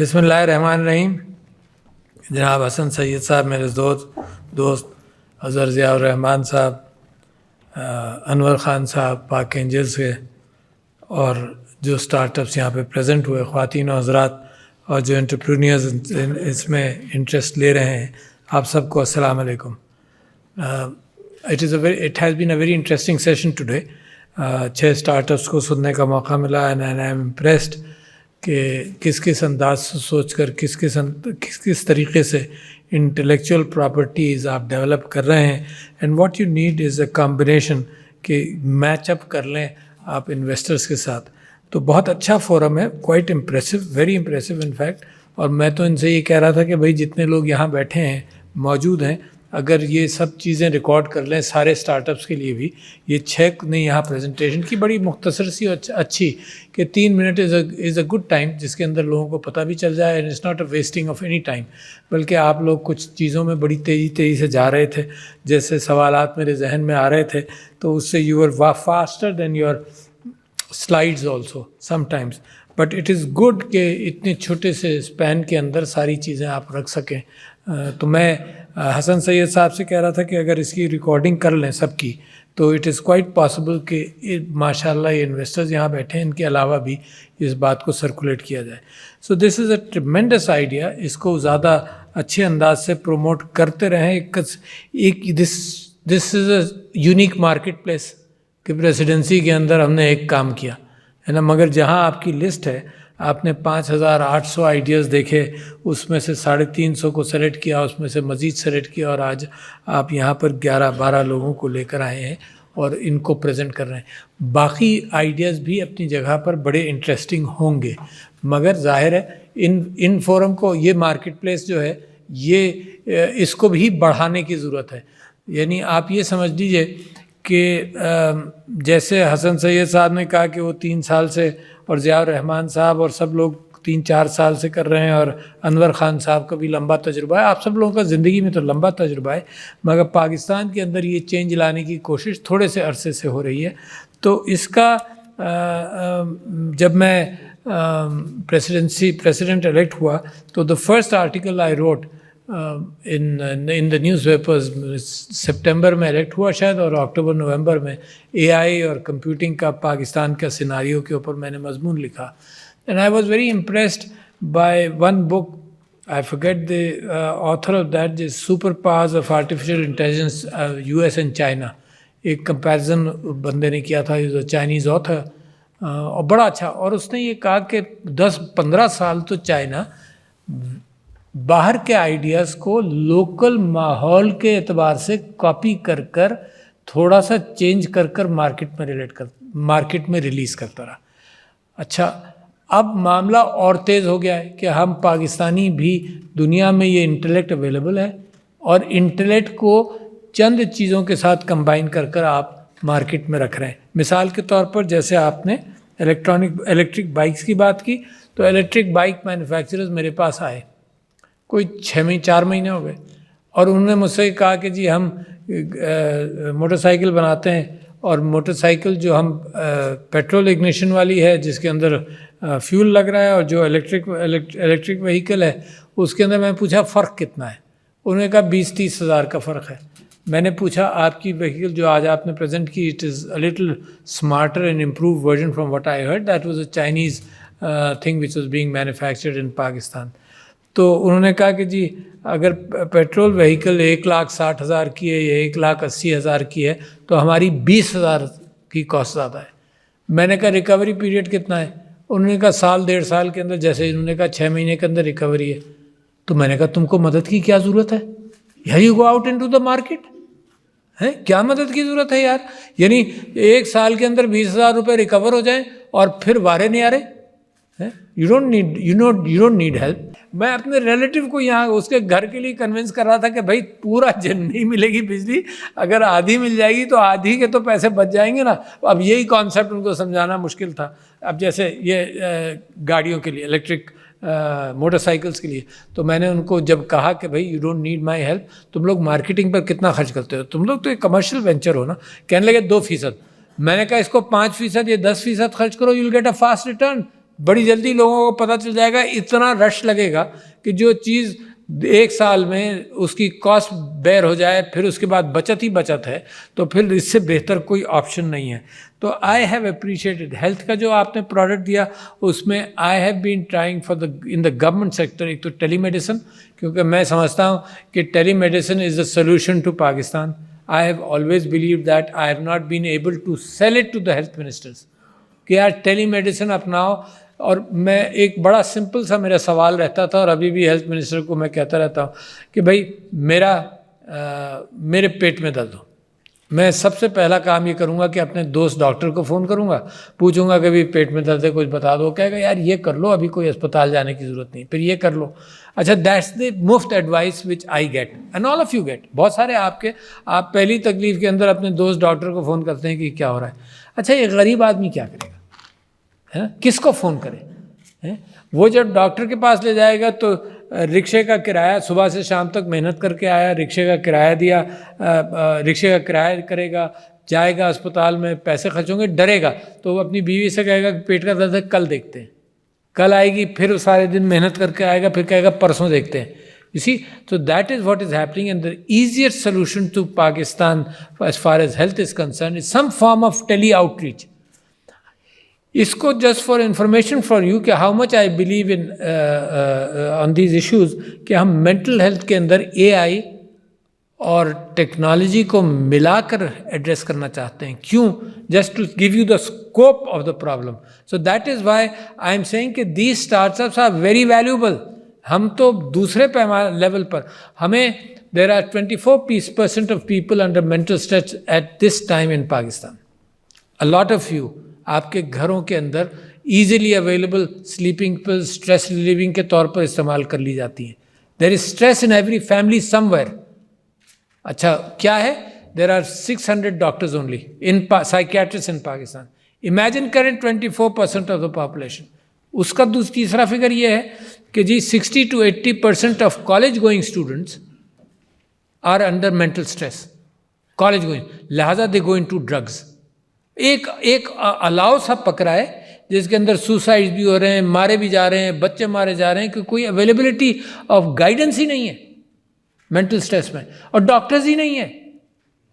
بسم اللہ الرحمن الرحیم. جناب حسن سید صاحب، میرے دوست اظہر ضیاء الرحمان صاحب، انور خان صاحب پاک اینجلز کے، اور جو اسٹارٹ اپس یہاں پہ پریزنٹ ہوئے، خواتین و حضرات، اور جو انٹرپرینیورز اس میں انٹرسٹ لے رہے ہیں، آپ سب کو السلام علیکم. It has been a very interesting session today. 6 start ups کو سننے کا موقع ملا، اینڈ آئی ایم امپریسڈ کہ کس انداز سے سوچ کر کس طریقے سے انٹلیکچوئل پراپرٹیز آپ ڈیولپ کر رہے ہیں. And what you need is a combination کہ میچ اپ کر لیں آپ انویسٹرس کے ساتھ. تو بہت اچھا فورم ہے، quite impressive, very impressive in fact. اور میں تو ان سے یہ کہہ رہا تھا کہ بھائی جتنے لوگ یہاں بیٹھے ہیں، موجود ہیں، اگر یہ سب چیزیں ریکارڈ کر لیں سارے اسٹارٹ اپس کے لیے بھی، یہ 6 نے یہاں پریزنٹیشن کی، بڑی مختصر سی اچھی کہ 3 minute is a good time, جس کے اندر لوگوں کو پتہ بھی چل جائے. And it's not a wasting of any time, بلکہ آپ لوگ کچھ چیزوں میں بڑی تیزی سے جا رہے تھے. جیسے سوالات میرے ذہن میں آ رہے تھے تو اس سے you are faster than your slides also sometimes. But it is good کہ اتنے چھوٹے سے اسپین کے اندر ساری چیزیں آپ رکھ سکیں. تو میں حسن سید صاحب سے کہہ رہا تھا کہ اگر اس کی ریکارڈنگ کر لیں سب کی، تو اٹ از کوائٹ پاسبل کہ ماشاء اللہ یہ انویسٹرز یہاں بیٹھے ہیں، ان کے علاوہ بھی اس بات کو سرکولیٹ کیا جائے. سو دس از اے ٹریمینڈس آئیڈیا. اس کو زیادہ اچھے انداز سے پروموٹ کرتے رہیں. دس از اے یونیک مارکیٹ پلیس کہ پریسیڈنسی کے اندر ہم نے ایک کام کیا ہے نا. مگر جہاں آپ کی لسٹ ہے، آپ نے 5800 آئیڈیاز دیکھے، اس میں سے 350 کو سلیکٹ کیا، اس میں سے مزید سلیکٹ کیا، اور آج آپ یہاں پر 11-12 لوگوں کو لے کر آئے ہیں اور ان کو پریزنٹ کر رہے ہیں. باقی آئیڈیاز بھی اپنی جگہ پر بڑے انٹرسٹنگ ہوں گے، مگر ظاہر ہے ان فورم کو، یہ مارکیٹ پلیس جو ہے، اس کو بھی بڑھانے کی ضرورت ہے. یعنی آپ یہ سمجھ لیجئے کہ جیسے حسن سید صاحب نے کہا کہ وہ 3 سال سے، اور ضیاء الرحمان صاحب اور سب لوگ 3-4 سال سے کر رہے ہیں، اور انور خان صاحب کا بھی لمبا تجربہ ہے. آپ سب لوگوں کا زندگی میں تو لمبا تجربہ ہے، مگر پاکستان کے اندر یہ چینج لانے کی کوشش تھوڑے سے عرصے سے ہو رہی ہے. تو اس کا جب میں پریسیڈنٹ الیکٹ ہوا، تو the first article I wrote in the news papers, September میں الیکٹ ہوا شاید، اور اکتوبر نومبر میں AI اور کمپیوٹنگ کا پاکستان کا سیناریو کے اوپر میں نے مضمون لکھا. And I was very impressed by one book. I forget the author of that, the super powers of artificial intelligence US and China. ایک کمپیریزن بندے نے کیا تھا، چائنیز آتھر، اور بڑا اچھا. اور اس نے یہ کہا کہ 10-15 سال تو چائنا باہر کے آئیڈیاز کو لوکل ماحول کے اعتبار سے کاپی کر تھوڑا سا چینج کر مارکیٹ میں ریلیز کرتا رہا. اچھا، اب معاملہ اور تیز ہو گیا ہے کہ ہم پاکستانی بھی، دنیا میں یہ انٹلیکٹ اویلیبل ہے، اور انٹلیکٹ کو چند چیزوں کے ساتھ کمبائن کر آپ مارکیٹ میں رکھ رہے ہیں. مثال کے طور پر جیسے آپ نے الیکٹرک بائکس کی بات کی، تو الیکٹرک بائک مینوفیکچررز میرے پاس آئے، کوئی 4 مہینے ہو گئے، اور انہوں نے مجھ سے کہا کہ جی ہم موٹر سائیکل بناتے ہیں، اور موٹر سائیکل جو ہم پیٹرول اگنیشن والی ہے جس کے اندر فیول لگ رہا ہے، اور جو الیکٹرک وہیکل ہے اس کے اندر میں پوچھا فرق کتنا ہے. انہوں نے کہا 20-30 ہزار کا فرق ہے. میں نے پوچھا آپ کی وہیکل جو آج آپ نے پریزنٹ کی، it is a little smarter and improve version from what I heard, that was a Chinese thing which was being manufactured in Pakistan. تو انہوں نے کہا کہ جی اگر پیٹرول وہیکل 1,60,000 کی ہے یا 1,80,000 کی ہے، تو ہماری 20,000 کی کاسٹ زیادہ ہے. میں نے کہا ریکوری پیریڈ کتنا ہے؟ انہوں نے کہا 1.5 سال کے اندر، جیسے انہوں نے کہا 6 مہینے کے اندر ریکوری ہے. تو میں نے کہا تم کو مدد کی کیا ضرورت ہے؟ You go out into the market. کیا مدد کی ضرورت ہے یار؟ یعنی 1 سال کے اندر 20,000 روپے ریکور ہو جائیں اور پھر وارے نہیں آ رہے. You don't need help. میں اپنے ریلیٹیو کو یہاں اس کے گھر کے لیے کنونس کر رہا تھا کہ بھائی پورا نہیں ملے گی بجلی، اگر آدھی مل جائے گی تو آدھی کے تو پیسے بچ جائیں گے نا. اب یہی کانسیپٹ ان کو سمجھانا مشکل تھا. اب جیسے یہ گاڑیوں کے لیے، الیکٹرک موٹر سائیکلس کے لیے، تو میں نے ان کو جب کہا کہ بھائی you don't need my help, تم لوگ مارکیٹنگ پر کتنا خرچ کرتے ہو؟ تم لوگ تو ایک کمرشل وینچر ہو نا. کہنے لگے 2%. میں نے کہا اس کو 5% یا 10% خرچ کرو، you will get a fast return. بڑی جلدی لوگوں کو پتہ چل جائے گا, اتنا رش لگے گا کہ جو چیز 1 سال میں اس کی کاسٹ بیئر ہو جائے, پھر اس کے بعد بچت ہی بچت ہے, تو پھر اس سے بہتر کوئی آپشن نہیں ہے. تو آئی ہیو اپریشیٹڈ ہیلتھ کا جو آپ نے پروڈکٹ دیا, اس میں I have been trying in the government sector. ایک تو ٹیلی میڈیسن, کیونکہ میں سمجھتا ہوں کہ telemedicine is the solution to Pakistan. I have always believed that. I have not been able to sell it to the health ministers کہ یار ٹیلی medicine اپناؤ. اور میں ایک بڑا سمپل سا میرا سوال رہتا تھا, اور ابھی بھی ہیلتھ منسٹر کو میں کہتا رہتا ہوں کہ بھائی میرے پیٹ میں درد ہو, میں سب سے پہلا کام یہ کروں گا کہ اپنے دوست ڈاکٹر کو فون کروں گا, پوچھوں گا کہ بھائی پیٹ میں درد ہے, کچھ بتا دو. کہے گا یار یہ کر لو, ابھی کوئی اسپتال جانے کی ضرورت نہیں, پھر یہ کر لو. اچھا, دیٹس دی مفت advice which I get and all of you get. بہت سارے آپ پہلی تکلیف کے اندر اپنے دوست ڈاکٹر کو فون کرتے ہیں کہ کیا ہو رہا ہے. اچھا, یہ غریب آدمی کیا کرے گا, ہے نا, کس کو فون کرے؟ وہ جب ڈاکٹر کے پاس لے جائے گا تو رکشے کا کرایہ, صبح سے شام تک محنت کر کے آیا, رکشے کا کرایہ دیا, رکشے کا کرایہ کرے گا, جائے گا اسپتال میں, پیسے خرچ ہوں گے, ڈرے گا, تو وہ اپنی بیوی سے کہے گا کہ پیٹ کا درد ہے, کل دیکھتے ہیں. کل آئے گی, پھر سارے دن محنت کر کے آئے گا, پھر کہے گا پرسوں دیکھتے ہیں. You see, so that is what is happening, and the easiest solution to Pakistan as far as health is concerned is some form of tele outreach. اس کو just for information for you کہ how much I believe in on these issues, کہ ہم mental health کے اندر اے آئی اور technology کو ملا کر ایڈریس کرنا چاہتے ہیں. کیوں؟ Just to give you the scope of the problem. So that is why I am seeing کہ these startups are very valuable. ہم تو دوسرے پیمانے لیول پر, ہمیں there are 24% of people under mental stress at this time in Pakistan. A lot of you آپ کے گھروں کے اندر easily available sleeping pills stress relieving کے طور پر استعمال کر لی جاتی ہیں. دیر is stress in every family somewhere. اچھا کیا ہے؟ There are 600 doctors only in psychiatrist in Pakistan. Imagine کریں 24% آف دا پاپولیشن. اس کا تیسرا فگر یہ ہے کہ جی 60 to 80% of college going students are under mental stress. College going, لہٰذا they go in to drugs. ایک الاؤ سا پکڑا ہے جس کے اندر سوسائڈ بھی ہو رہے ہیں, مارے بھی جا رہے ہیں, بچے مارے جا رہے ہیں, کہ کوئی اویلیبلٹی آف گائیڈنس ہی نہیں ہے مینٹل اسٹریس میں, اور ڈاکٹرز ہی نہیں ہے,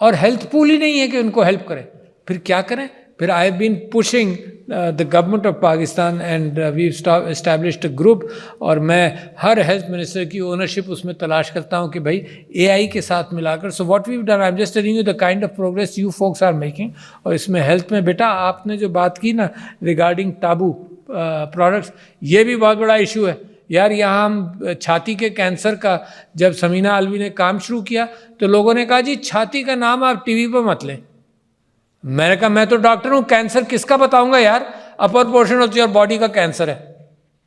اور ہیلتھ پول ہی نہیں ہے کہ ان کو ہیلپ کریں. پھر کیا کریں؟ پھر I have been pushing the government of Pakistan and we established a group, اور میں ہر ہیلتھ منسٹر کی اونرشپ اس میں تلاش کرتا ہوں کہ بھائی اے آئی کے ساتھ ملا کر. So what we've done, I am just telling you the kind of progress you focus are making. اور اس میں ہیلتھ میں بیٹا آپ نے جو بات کی نا ریگارڈنگ ٹابو پروڈکٹس, یہ بھی بہت بڑا ایشو ہے یار. یہاں ہم چھاتی کے کینسر کا جب سمینہ علوی نے کام شروع کیا تو لوگوں نے کہا جی چھاتی کا نام آپ ٹی وی پہ مت لیں. میں نے کہا میں تو ڈاکٹر ہوں, کینسر کس کا بتاؤں گا یار, upper portion of your body کا کینسر ہے.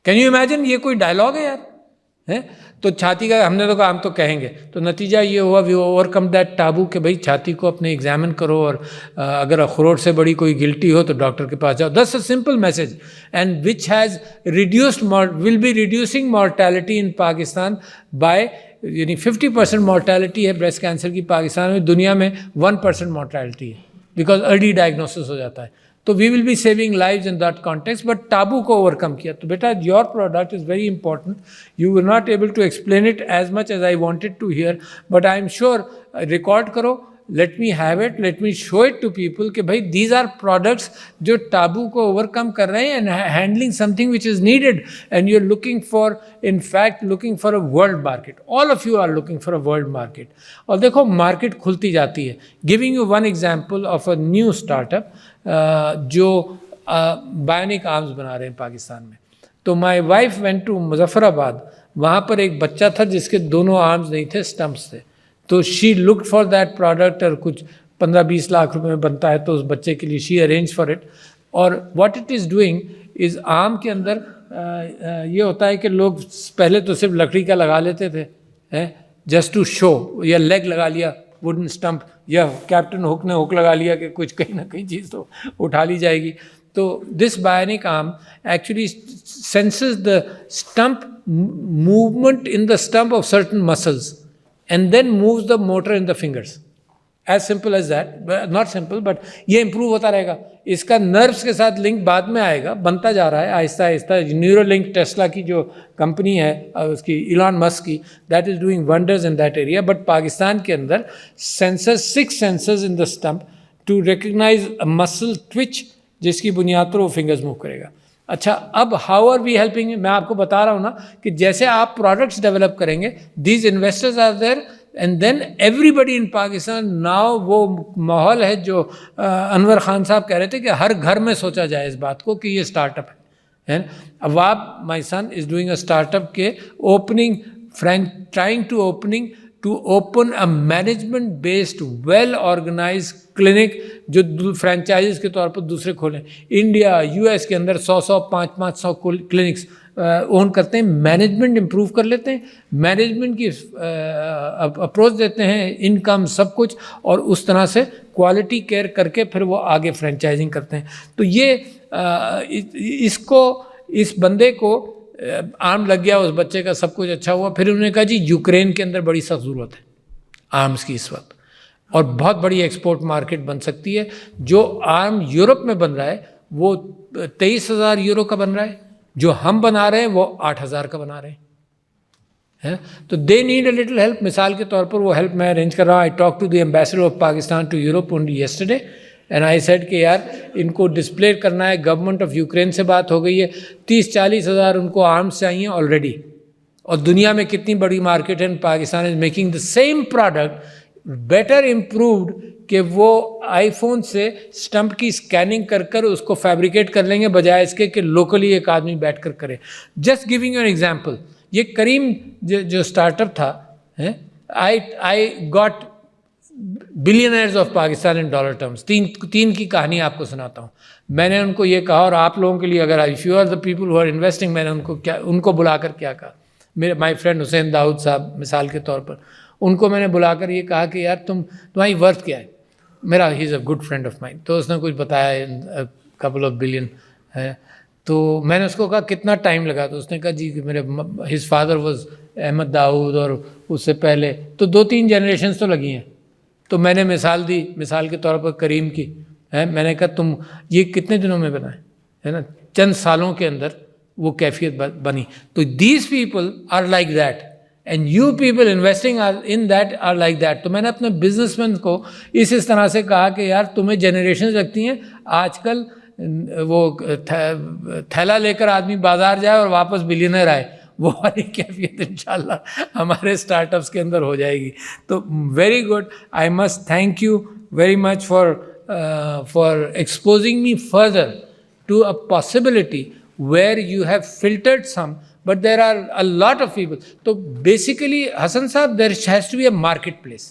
کین یو امیجن, یہ کوئی ڈائلاگ ہے یار؟ تو چھاتی کا ہم نے تو کہا ہم تو کہیں گے. تو نتیجہ یہ ہوا وی اوور کم دیٹ ٹابو کہ بھائی چھاتی کو اپنے ایگزامن کرو, اور اگر اخروٹ سے بڑی کوئی گلٹی ہو تو ڈاکٹر کے پاس جاؤ. That's a simple message and which has reduced will be reducing mortality in Pakistan by, یعنی 50% مورٹیلٹی ہے بریسٹ کینسر کی پاکستان میں, دنیا میں 1% مورٹیلٹی ہے بیکاز ارلی ڈائگنوسس ہو جاتا ہے. تو we will be saving lives in that context, but taboo کو اوور کم کیا. تو بیٹا your product is very important. You were not able to explain it as much as I wanted to hear, but I am sure record کرو, let me have it, let me show it to people کہ بھائی these are products جو ٹابو کو over کم کر رہے ہیں and handling something which is needed, and you are looking for, in fact looking for a world market. All of you are looking for a world market. اور دیکھو market کھلتی جاتی ہے. Giving you one example of a new startup جو bionic arms بنا رہے ہیں پاکستان میں. تو my wife went to Muzaffarabad, وہاں پر ایک بچہ تھا جس کے دونوں آرمز نہیں تھے, اسٹمپس تھے. تو شی لکڈ فار دیٹ پروڈکٹ, اور کچھ 15-20 لاکھ روپے میں بنتا ہے, تو اس بچے کے لیے شی ارینج فار اٹ. اور what it is doing is, آم کے اندر یہ ہوتا ہے کہ لوگ پہلے تو صرف لکڑی کا لگا لیتے تھے جسٹ ٹو شو, یا لیگ لگا لیا ووڈن اسٹمپ, یا کیپٹن ہک نے ہک لگا لیا کہ کچھ کہیں نہ کہیں چیز تو اٹھا لی جائے گی. تو this bionic arm actually senses the stump movement in the stump of certain muscles, and then moves the motor in the fingers, as simple as that, not simple but یہ امپروو ہوتا رہے گا. اس کا نروس کے ساتھ link بعد میں آئے گا, بنتا جا رہا ہے آہستہ آہستہ. نیورو لنک ٹیسلا کی جو کمپنی ہے اس کی, ایلان مسک کی, that is doing wonders in that area. But Pakistan کے اندر sensors, 6 sensors in the stump to recognise muscle touch, جس کی بنیاد پر وہ فنگرز موو کرے گا. اچھا, اب ہاؤ آر وی ہیلپنگ؟ میں آپ کو بتا رہا ہوں نا کہ جیسے آپ پروڈکٹس ڈیولپ کریں گے, these investors are there and then everybody in Pakistan now. وہ ماحول ہے جو انور خان صاحب کہہ رہے تھے کہ ہر گھر میں سوچا جائے اس بات کو کہ یہ اسٹارٹ اپ ہے. اواب مائی سن is doing a startup کے opening, trying to open a management based well organize clinic جو فرینچائزز کے طور پر دوسرے کھولیں. انڈیا یو ایس کے اندر 100 500 کلینکس اون کرتے ہیں, مینجمنٹ امپروو کر لیتے ہیں, مینجمنٹ کی اپروچ دیتے ہیں, انکم سب کچھ, اور اس طرح سے کوالٹی کیئر کر کے پھر وہ آگے فرینچائزنگ کرتے ہیں. تو یہ اس بندے کو آرم لگ گیا, اس بچے کا سب کچھ اچھا ہوا. پھر انہوں نے کہا جی یوکرین کے اندر بڑی سخت ضرورت ہے آرمز کی اس وقت, اور بہت بڑی ایکسپورٹ مارکیٹ بن سکتی ہے. جو آرم یورپ میں بن رہا ہے وہ 23,000 یورو کا بن رہا ہے, جو ہم بنا رہے ہیں وہ 8,000 کا بنا رہے ہیں. تو they need a little help. مثال کے طور پر وہ ہیلپ میں ارینج کر رہا ہوں. I talk to the ambassador of Pakistan to Europe only yesterday and I said کہ یار ان کو ڈسپلے کرنا ہے. گورنمنٹ آف یوکرین سے بات ہو گئی ہے, 30-40 ہزار ان کو آرمس چاہیے آلریڈی, اور دنیا میں کتنی بڑی مارکیٹ ہے. Pakistan is making the same product better improved کہ وہ آئی فون سے اسٹمپ کی اسکیننگ کر اس کو فیبریکیٹ کر لیں گے, بجائے اس کے کہ لوکلی ایک آدمی بیٹھ کر کرے. Just giving you an example, یہ کریم جو اسٹارٹ اپ تھا, I got billionaires of Pakistan in dollar terms. تین کی کہانی آپ کو سناتا ہوں. میں نے ان کو یہ کہا, اور آپ لوگوں کے لیے اگر if you are the people who are investing, میں نے ان کو بلا کر کیا کہا. میرے مائی فرینڈ حسین داؤد صاحب مثال کے طور پر, ان کو میں نے بلا کر یہ کہا کہ یار تمہاری ورتھ کیا ہے. میرا he is a good friend of mind, تو اس نے کچھ بتایا کپل آف بلین ہے. تو میں نے اس کو کہا کتنا ٹائم لگا, تو اس نے کہا جی میرے ہز فادر واز احمد داؤد, اور اس سے پہلے تو 2-3 جنریشنز تو لگی ہیں. تو میں نے مثال دی, مثال کے طور پر کریم کی ہے. میں نے کہا تم یہ کتنے دنوں میں بنائے ہے نا, چند سالوں کے اندر وہ کیفیت بنی. تو these people are like that and you people investing in that are like that. تو میں نے اپنے بزنس مین کو اس طرح سے کہا کہ یار تمہیں جنریشنز لگتی ہیں. آج کل وہ تھیلا لے کر آدمی بازار جائے اور واپس بلینئر آئے, وہ والی کیفیت انشاءاللہ ہمارے اسٹارٹ اپس کے اندر ہو جائے گی. تو very good, I must thank you very much for exposing me further to a possibility where you have filtered some, but there are a lot of people. تو basically حسن صاحب there has to be a market place.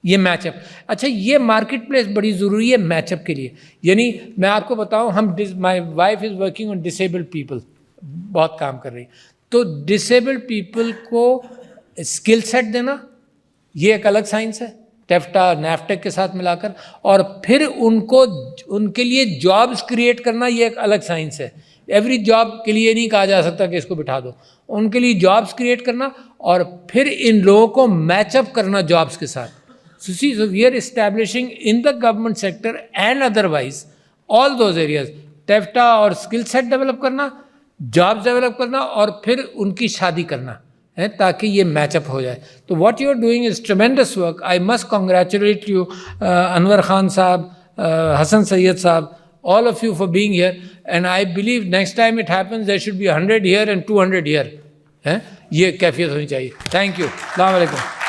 یہ match up, اچھا یہ market place بڑی ضروری ہے match up کے لیے. یعنی میں آپ کو بتاؤں, ہم my wife is working on disabled people, بہت کام کر رہی. تو ڈسیبلڈ پیپل کو اسکل سیٹ دینا یہ ایک الگ سائنس ہے, ٹیفٹا نیفٹیک کے ساتھ ملا کر, اور پھر ان کے لیے جابس کریٹ کرنا یہ ایک الگ سائنس ہے. ایوری جاب کے لیے نہیں کہا جا سکتا کہ اس کو بٹھا دو, ان کے لیے جابس کریٹ کرنا اور پھر ان لوگوں کو میچ اپ کرنا جابس کے ساتھ. So we are establishing in the government sector and otherwise all those areas, ٹیفٹا اور اسکل سیٹ ڈیولپ کرنا, جابس ڈیولپ کرنا, اور پھر ان کی شادی کرنا ہے تاکہ یہ میچ اپ ہو جائے. تو what you are doing is tremendous work. I must congratulate you, Anwar Khan Sahib, Hasan سید صاحب, all of you for being here, and I believe next time it happens there should be 100 here and 200 here. یہ کیفیت ہونی چاہیے. Thank you. السلام علیکم.